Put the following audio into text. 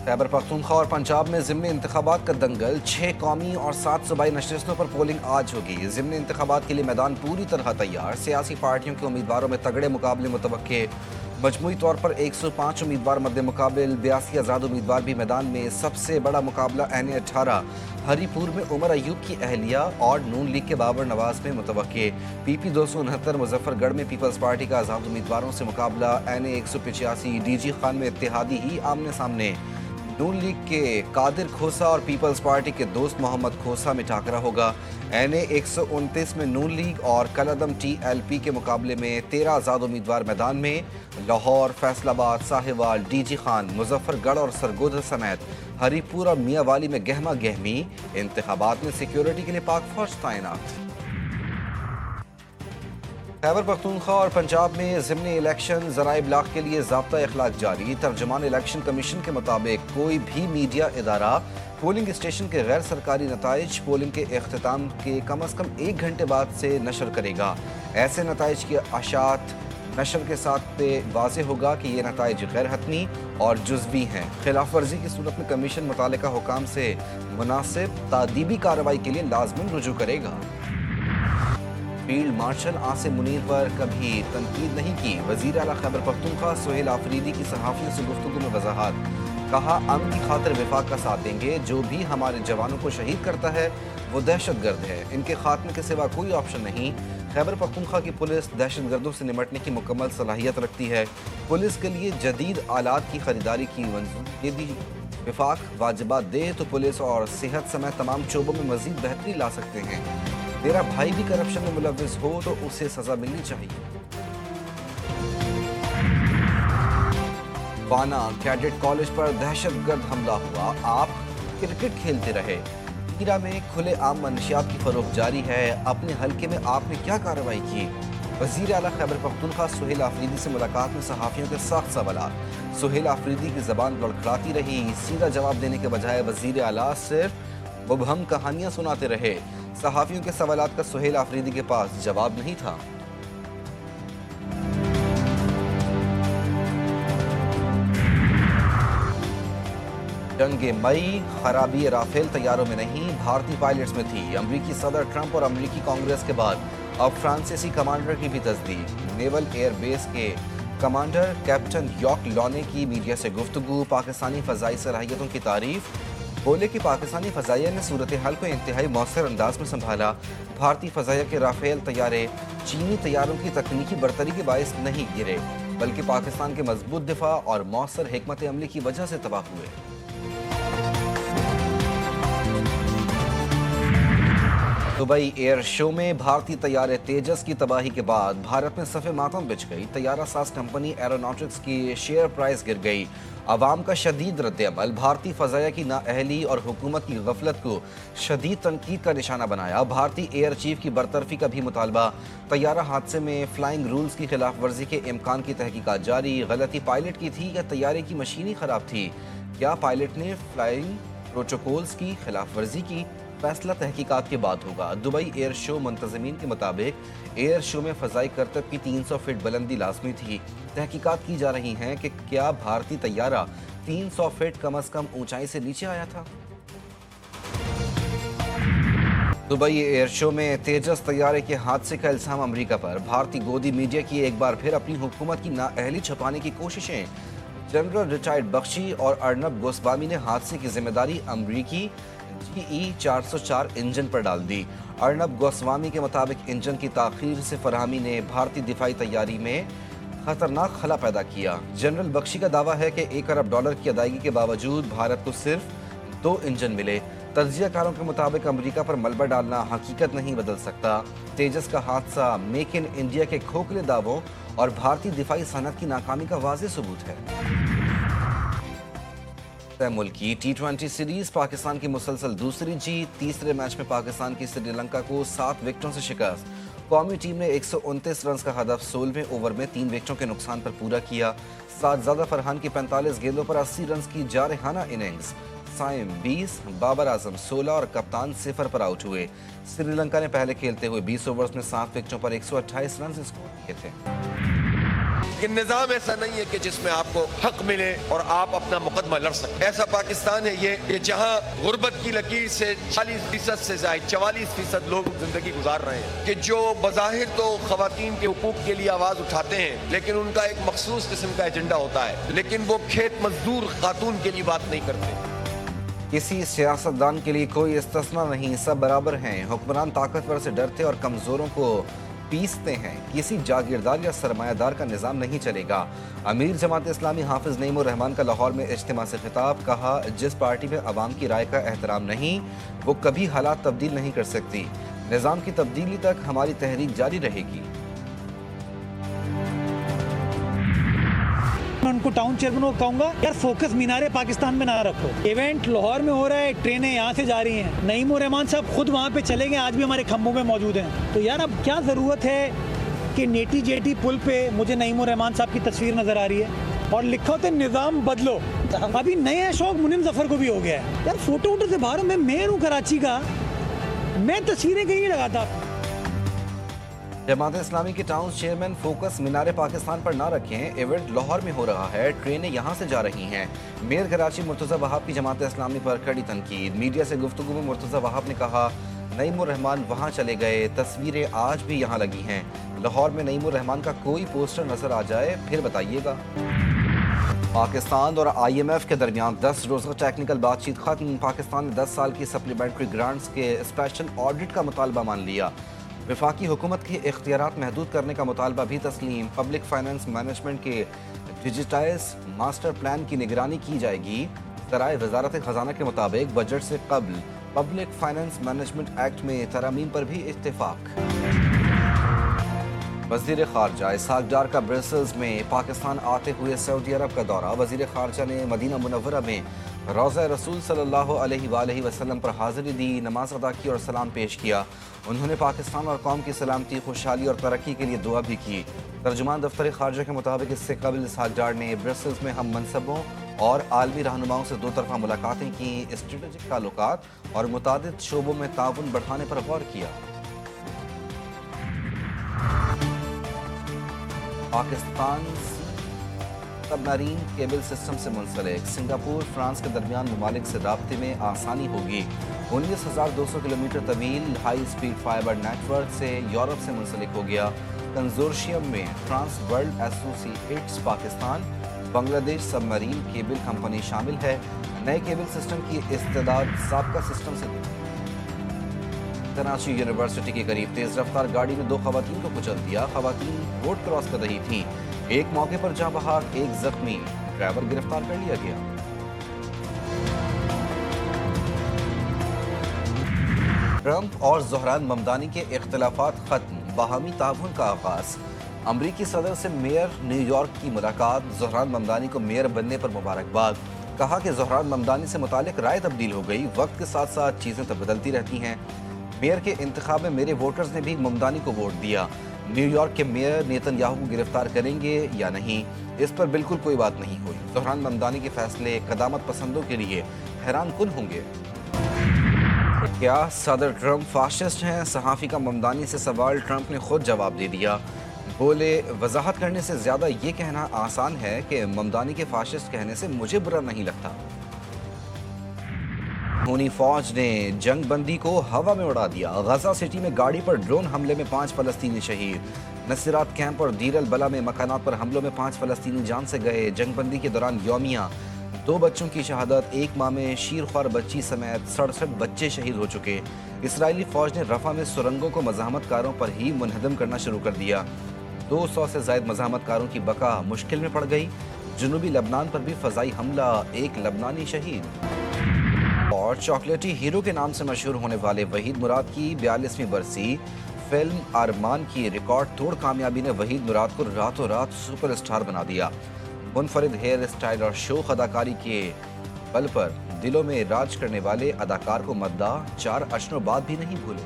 खैबर पख्तूनख्वा और पंजाब में ज़िमनी इंतखाबात का दंगल, 6 कौमी और 7 सूबाई नशस्तों पर पोलिंग आज होगी। ज़िमनी इंतखाबात के लिए मैदान पूरी तरह तैयार, सियासी पार्टियों के उम्मीदवारों में तगड़े मुकाबले मुतवक्के। मजमूई तौर पर 105 उम्मीदवार मद्दे मुकाबिल, 82 आज़ाद उम्मीदवार भी मैदान में। सबसे बड़ा मुकाबला NA-18 हरीपुर में उमर अयूब की अहलिया और नून लीग के बाबर नवाज में मुतवक्के। PP 269 मुजफ्फरगढ़ में पीपल्स पार्टी का आज़ाद उम्मीदवारों से मुकाबला। NA-185 DG खान में इत्तेहादी ही आमने सामने। नून लीग के कादिर खोसा और पीपल्स पार्टी के दोस्त मोहम्मद खोसा में टाकरा होगा। NA-129 में नून लीग और कलअदम TLP के मुकाबले में 13 आज़ाद उम्मीदवार मैदान में। लाहौर, फैसलाबाद, साहिवाल, DG खान, मुजफ्फरगढ़ और सरगोधा समेत हरीपुर और मियाँवाली में गहमा गहमी। इंतखाबात में सिक्योरिटी के लिए पाक फौज तैनात। खैबर पख्तूनख्वा और पंजाब में ज़िमनी इलेक्शन, ज़राए इब्लाग के लिए ज़ाब्ता इखलाक जारी। तर्जुमान इलेक्शन कमीशन के मुताबिक कोई भी मीडिया इदारा पोलिंग स्टेशन के गैर सरकारी नताइज पोलिंग के इख्तिताम के कम अज़ कम 1 घंटे बाद से नशर करेगा। ऐसे नताइज की अशात नशर के साथ पे वाज़ेह होगा कि ये नताइज गैर हतमी और जुज़वी हैं। खिलाफ वर्जी की सूरत में कमीशन मुतालिका हुकाम से मुनासिब तादीबी कार्रवाई के लिए लाज़िमन रुजू करेगा। फील्ड मार्शल आसिम मुनीर पर कभी तनकीद नहीं की। वज़ीर आला खैबर पख्तूनख्वा सुहेल आफरीदी की सहाफ़ियों से गुफ्तगू में वज़ाहत। कहा, अमन की खातिर विफाक का साथ देंगे। जो भी हमारे जवानों को शहीद करता है वो दहशतगर्द है। इनके खात्मे के सिवा कोई ऑप्शन नहीं। खैबर पख्तूनख्वा की पुलिस दहशतगर्दों से निमटने की मुकम्मल सलाहियत रखती है। पुलिस के लिए जदीद आलात की खरीदारी की मंजूरी दे दी। विफाक वाजिबात दे तो पुलिस और सेहत समेत तमाम शोबों में मज़ीद बेहतरी ला सकते हैं। मेरा भाई भी करप्शन में मुलव्विस हो तो उसे सजा मिलनी चाहिए। वाना कैडेट कॉलेज पर दहशतगर्द हमला हुआ। आप क्रिकेट खेलते रहे। हीरा में खुले आम मनशियात की फरोख्त जारी है। अपने हलके में आपने क्या कार्रवाई की? वज़ीर आला खैबर पख्तूनख्वा सुहेल आफरीदी से मुलाकात में सहाफ़ियों के सख्त सवालात। सुहेल आफरीदी की ज़बान लड़खड़ाती रही। सीधा जवाब देने के बजाय वज़ीर आला सिर्फ मुबहम कहानियाँ सुनाते रहे। सहाफ़ियों के सवालात का सुहेल आफरीदी के पास जवाब नहीं था। जंगे मई खराबी राफेल तैयारों में नहीं, भारतीय पायलट्स में थी। अमरीकी सदर ट्रंप और अमरीकी कांग्रेस के बाद अब फ्रांसीसी कमांडर की भी तस्दीक। नेवल एयर बेस के कमांडर कैप्टन यॉर्क लॉने की मीडिया से गुफ्तगू। पाकिस्तानी फ़ज़ाई सलाहियतों की तारीफ। बोले कि पाकिस्तानी फ़ज़ाइया ने सूरत हाल को इंतहाई मौसर अंदाज में संभाला। भारतीय फ़ज़ाइया के राफेल तैयारे चीनी तैयारों की तकनीकी बरतरी के बायस नहीं गिरे, बल्कि पाकिस्तान के मजबूत दिफा और मौसर हिकमत अमली की वजह से तबाह हुए। दुबई एयर शो में भारतीय तैयारे तेजस की तबाही के बाद भारत में सफ़े मातम बिछ गई। तैयारा साज कंपनी एरोनॉटिक्स की शेयर प्राइस गिर गई। अवाम का शदीद रद्द-ए-अमल भारतीय फ़ज़ाइया की नाअहली और हुकूमत की गफलत को शदीद तनकीद का निशाना बनाया। भारतीय एयर चीफ की बरतरफी का भी मुतालबा। तैयारा हादसे में फ्लाइंग रूल्स की खिलाफ वर्जी के इम्कान की तहकीकात जारी। गलती पायलट की थी या तैयारे की मशीन ही ख़राब थी? क्या पायलट ने फ्लाइंग प्रोटोकॉल्स की खिलाफ वर्जी की? फैसला तहकीकात के बाद होगा। दुबई एयर शो मुंतज़मीन के मुताबिक एयर शो में फ़ज़ाई करतब की 300 फीट बुलंदी लाजमी थी। तहकीकात की जा रही हैं कि क्या भारतीय तैयारा 300 फीट कम अज़ कम ऊंचाई से नीचे आया था। दुबई एयर शो में तेजस तैयारे के हादसे का इल्ज़ाम अमरीका पर। भारतीय गोदी मीडिया की एक बार फिर अपनी हुकूमत की नाअहली छुपाने की कोशिशें। जनरल रिटायर्ड बख्शी और अर्नब गोस्वामी ने हादसे की जिम्मेदारी अमरीकी GE 404 इंजन पर डाल दी। अर्नब गोस्वामी के मुताबिक इंजन की ताख़ीर से फरहमी ने भारतीय दिफाई तैयारी में खतरनाक खला पैदा किया। जनरल बख्शी का दावा है कि $1 अरब की अदायगी के बावजूद भारत को सिर्फ 2 इंजन मिले। तज्ज़ियाकारों के मुताबिक अमरीका पर मलबा डालना हकीकत नहीं बदल सकता। तेजस का हादसा मेक इन इंडिया के खोखले दावों और भारतीय दिफाई सनत की नाकामी का वाज़ेह सबूत है। मुल्की T20 सीरीज पाकिस्तान की मुसलसल दूसरी जीत। तीसरे मैच में पाकिस्तान की श्रीलंका को 7 विकेटों से शिकस्त। कौमी टीम ने 129 रन का हदफ 16वें ओवर में 3 विकेटों के नुकसान पर पूरा किया। सादजादा फरहान की 45 गेंदों पर 80 रन की जारहाना इनिंग्स। साइम 20, बाबर आजम 16 और कप्तान 0 पर आउट हुए। श्रीलंका ने पहले खेलते हुए 20 ओवर्स में 7 विकेटों पर 128 रन स्कोर किए थे। لیکن نظام ایسا نہیں ہے کہ جس میں آپ کو حق ملے اور آپ اپنا مقدمہ لڑ سکیں. ایسا پاکستان ہے یہ کہ جہاں غربت کی لکیر سے 40% سے زائد 44% لوگ زندگی گزار رہے ہیں کہ جو بظاہر تو خواتین کے حقوق کے لیے آواز اٹھاتے ہیں لیکن ان کا ایک مخصوص قسم کا ایجنڈا ہوتا ہے, لیکن وہ کھیت مزدور خاتون کے لیے بات نہیں کرتے. کسی سیاستدان کے لیے کوئی استثنا نہیں, سب برابر ہیں. حکمران طاقتور سے ڈرتے اور کمزوروں کو پیستے ہیں. کسی جاگیردار یا سرمایہ دار کا نظام نہیں چلے گا. امیر جماعت اسلامی حافظ نعیم الرحمان کا لاہور میں اجتماع سے خطاب. کہا جس پارٹی میں عوام کی رائے کا احترام نہیں وہ کبھی حالات تبدیل نہیں کر سکتی. نظام کی تبدیلی تک ہماری تحریک جاری رہے گی. میں ان کو ٹاؤن چیئرمین کو کہوں گا یار فوکس مینار پاکستان میں نہ رکھو. ایونٹ لاہور میں ہو رہا ہے, ٹرینیں یہاں سے جا رہی ہیں, نعیم الرحمان صاحب خود وہاں پہ چلے گئے, آج بھی ہمارے کھمبوں میں موجود ہیں. تو یار اب کیا ضرورت ہے کہ نیٹی جیٹی پل پہ مجھے نعیم الرحمان صاحب کی تصویر نظر آ رہی ہے اور لکھا ہوتا ہے نظام بدلو. ابھی نیا شوق منیم ظفر کو بھی ہو گیا ہے یار فوٹو ووٹو سے باہر. میں میر ہوں کراچی کا, میں تصویریں کہیں نہیں لگاتا. جماعت اسلامی کے ٹاؤن چیئرمین فوکس مینار پاکستان پر نہ رکھیں. ایونٹ لاہور میں ہو رہا ہے, ٹرینیں یہاں سے جا رہی ہیں. میئر کراچی مرتضی وہاب کی جماعت اسلامی پر کڑی تنقید. میڈیا سے گفتگو میں مرتضی وہاب نے کہا نعیم الرحمان وہاں چلے گئے, تصویریں آج بھی یہاں لگی ہیں. لاہور میں نعیم الرحمان کا کوئی پوسٹر نظر آ جائے پھر بتائیے گا. پاکستان اور آئی ایم ایف کے درمیان 10 روزہ ٹیکنیکل بات چیت ختم. پاکستان نے 10 سال کی سپلیمنٹری گرانٹس کے اسپیشل آڈٹ کا مطالبہ مان لیا. وفاقی حکومت کے اختیارات محدود کرنے کا مطالبہ بھی تسلیم. پبلک فائنانس مینجمنٹ کے ڈیجیٹائز ماسٹر پلان کی نگرانی کی جائے گی. ذرائع وزارت خزانہ کے مطابق بجٹ سے قبل پبلک فائنانس مینجمنٹ ایکٹ میں ترامیم پر بھی اتفاق. وزیر خارجہ اسحاق ڈار کا برسلز میں پاکستان آتے ہوئے سعودی عرب کا دورہ. وزیر خارجہ نے مدینہ منورہ میں روضہ رسول صلی اللہ علیہ وآلہ وسلم پر حاضری دی, نماز ادا کی اور سلام پیش کیا. انہوں نے پاکستان اور قوم کی سلامتی, خوشحالی اور ترقی کے لیے دعا بھی کی. ترجمان دفتر خارجہ کے مطابق اس سے قبل اسحاق ڈار نے برسلز میں ہم منصبوں اور عالمی رہنماؤں سے 2 طرفہ ملاقاتیں کی, اسٹریٹجک تعلقات اور متعدد شعبوں میں تعاون بڑھانے پر غور کیا. پاکستان سب میرین کیبل سسٹم سے منسلک. سنگاپور فرانس کے درمیان ممالک سے رابطے میں آسانی ہوگی. 19,200 کلومیٹر طویل high speed fibre network سے یورپ سے منسلک ہو گیا. کنزورشیم میں France world associates Pakistan Bangladesh سب میرین کیبل کمپنی شامل ہے. نئے کیبل سسٹم کی استعداد سابقہ سسٹم سے کراچی یونیورسٹی کے قریب تیز رفتار گاڑی نے 2 خواتین کو کچل دیا. خواتین روڈ کراس کر رہی تھیں. ایک موقع پر جاں بحق, ایک زخمی. ڈرائیور گرفتار کر لیا گیا. ٹرمپ اور زہران ممدانی کے اختلافات ختم, باہمی تعاون کا آغاز. امریکی صدر سے میئر نیو یارک کی ملاقات. زہران ممدانی کو میئر بننے پر مبارکباد. کہا کہ زہران ممدانی سے متعلق رائے تبدیل ہو گئی, وقت کے ساتھ ساتھ چیزیں تو بدلتی رہتی ہیں. میئر کے انتخاب میں میرے ووٹرز نے بھی ممدانی کو ووٹ دیا. نیو یارک کے میئر نیتن یاہو کو گرفتار کریں گے یا نہیں, اس پر بالکل کوئی بات نہیں ہوئی. زہران ممدانی کے فیصلے قدامت پسندوں کے لیے حیران کن ہوں گے. کیا صدر ٹرمپ فاشسٹ ہیں؟ صحافی کا ممدانی سے سوال. ٹرمپ نے خود جواب دے دیا. بولے وضاحت کرنے سے زیادہ یہ کہنا آسان ہے کہ ممدانی کے فاشسٹ کہنے سے مجھے برا نہیں لگتا. خونی فوج نے جنگ بندی کو ہوا میں اڑا دیا. غزہ سٹی میں گاڑی پر ڈرون حملے میں 5 فلسطینی شہید. نصیرات کیمپ اور دیر البلح میں مکانات پر حملوں میں 5 فلسطینی جان سے گئے. جنگ بندی کے دوران یومیہ 2 بچوں کی شہادت. 1 ماہ میں شیرخوار بچی سمیت 67 بچے شہید ہو چکے. اسرائیلی فوج نے رفح میں سرنگوں کو مزاحمت کاروں پر ہی منہدم کرنا شروع کر دیا. 200 سے زائد مزاحمت کاروں کی بقا مشکل میں پڑ گئی. جنوبی لبنان پر بھی فضائی حملہ, 1 لبنانی شہید. اور چاکلیٹی ہیرو کے نام سے مشہور ہونے والے وحید مراد کی 42ویں برسی. فلم ارمان کی ریکارڈ توڑ کامیابی نے وحید مراد کو راتوں رات سپر اسٹار بنا دیا. منفرد ہیئر اسٹائل اور شوخ اداکاری کے بل پر دلوں میں راج کرنے والے اداکار کو مداح 4 اشروں بعد بھی نہیں بھولے.